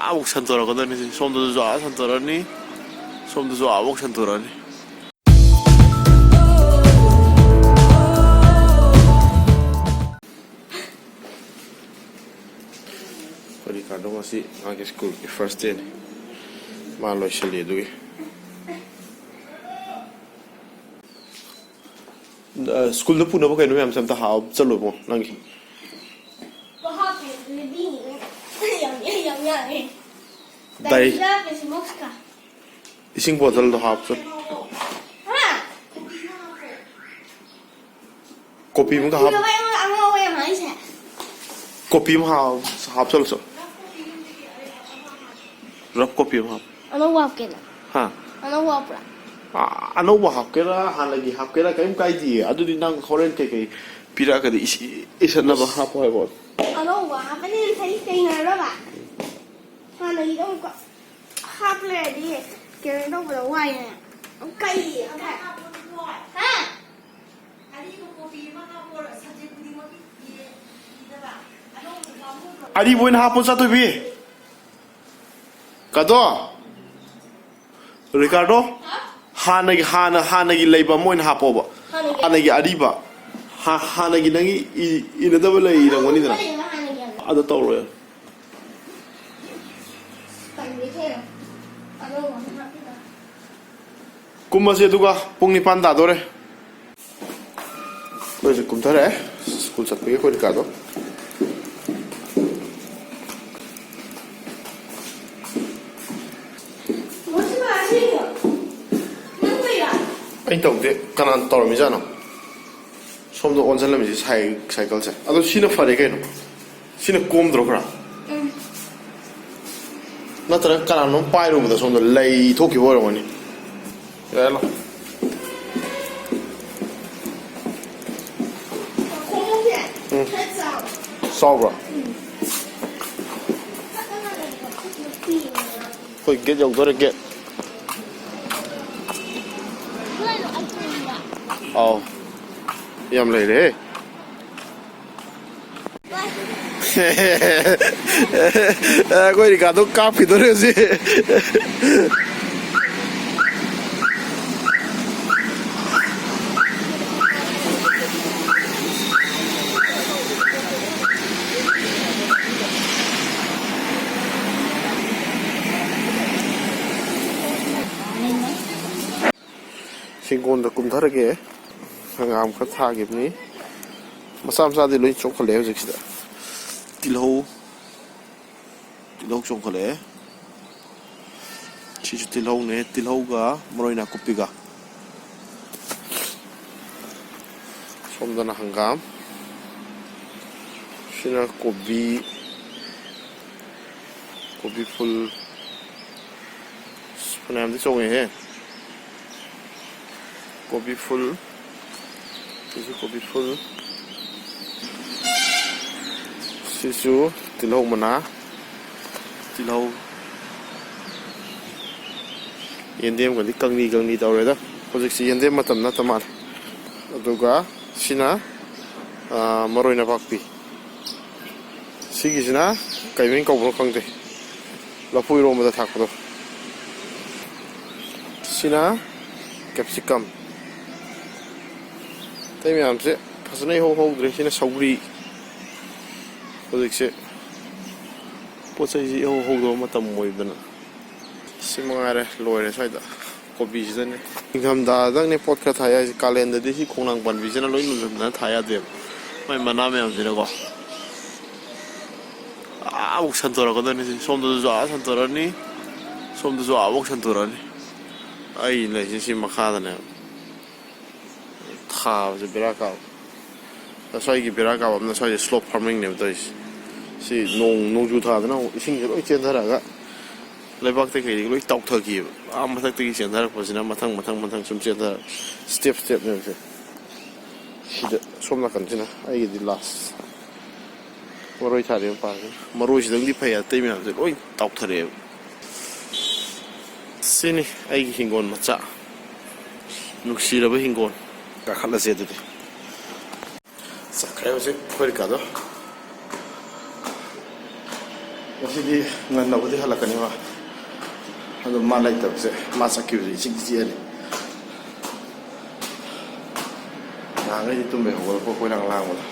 아목 산토라거든. 솜도 좋아 산토라니. 솜도 좋아 아목 산토라니. Ricardo masih ngaki school first day. Malo siya lido eh. School na po na po kayo naman samta hao sa loob mo nangi. Dai. Ising bottle do hao sa. Kopi mo ka hao. Kopi mo hao hao sa so. Rap kopi mo hao. Ano wap kena? Ha? Ano wap ra? Ano ba hapkera hanagi hapkera kaim kaidi adu din nang horen kay pira ka di isa na ba hapo ay bot ano wap ani thai kai na ra ba hanagi dong ko hap le di ke dong ba wai na kai ha ari boin hapo sa to bi kado Ricardo hanagi leiba moin hapo ba hanagi ariba hanagi nangi ina da bala ina woni dana ada tawro ya kumase duga pungni panda dore loje kumtare school satpe ko Ricardo anh tổng thế căn ăn tỏi mới ra nào xong rồi ôn dân làm gì sai câu chứ à tôi xin nó phải cái nó xin nó côm được không nó tới căn ăn nó bay rồi mà xong rồi lấy thuốc kiểu rồi này đấy lo sau rồi thôi get dòng tôi get yam lấy đấy quay đi cả tôi cáp thì tôi được gì sinh con được cùng thắt cái hangam ka thagib ni masam sa di loi chokhole hojik sida tilho chokhole chi tilho ne tilho ga moroina kupiga somdana hangam shina kobi full spnam di chong he kobi full kopi full sisu tilhau mana tilhau yendem kan di kangni tawre da project si yendem matam na tamal aduga sina maroina pakpi sigi sina kaimeng kawbro kangte lapui ro mada thakdo sina capsicum tây miền sẽ phát sinh hô đấy trên là sầu ri có sẽ bớt xây gì hô đó mà tầm mùi bên xem ngay đây lôi này xoay đó có bị gì đấy hình tham gia đang này podcast thay calendar đấy thì không năng bận vì nó lôi luôn nó thay được mấy mà nam em gì đó có 아목 산토라거든. 솜도 좋아 산토라니. 솜도 좋아 아목 산토라니. 아이 나 진짜 막하다네. 다 이제 비라가. 사이기 비라가 없는 사이 슬롭 파밍 네부터 시 농주타드나 이싱으로 젠다라가 레박때 그리고 이 떡터기 아무것도 젠다라 보시나 마탕 좀 젠다 스텝 네부터 시드 솜나 간지나 아이기 라스 머로이 차리면 빠져 머로이 시등디 파야 때면 로이 떡터래 시니 아이기 흰곤 맞자 눅시라고 흰곤 가칼라세 되대 자 그래서 포리카도 ꯉꯁꯤꯗꯤ ꯉꯟꯅꯕꯨꯗꯤ ꯍꯜꯂꯛꯀꯅꯤꯕ ꯑꯗꯣ ꯃꯥ ꯂꯩꯇꯕꯁꯦ ꯃꯥ ꯆꯠꯈꯤꯕꯁꯦ ꯏꯆꯤꯛ ꯆꯤꯛꯑꯅꯤ ꯅꯍꯥꯟꯈꯩꯗꯤ ꯇꯨꯝꯕ ꯍꯧꯒꯠꯂꯛꯄ ꯀꯣꯏꯂꯥꯡ ꯂꯥꯡꯕꯗꯣ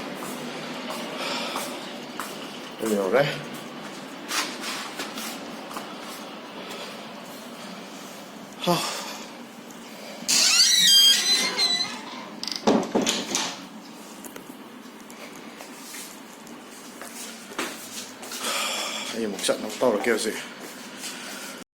ꯑꯗꯨ ꯌꯧꯔꯦ ꯑꯩ ꯑꯃꯨꯛ ꯆꯠꯅꯕ ꯇꯧꯔꯒꯦ ꯍꯧꯖꯤꯛ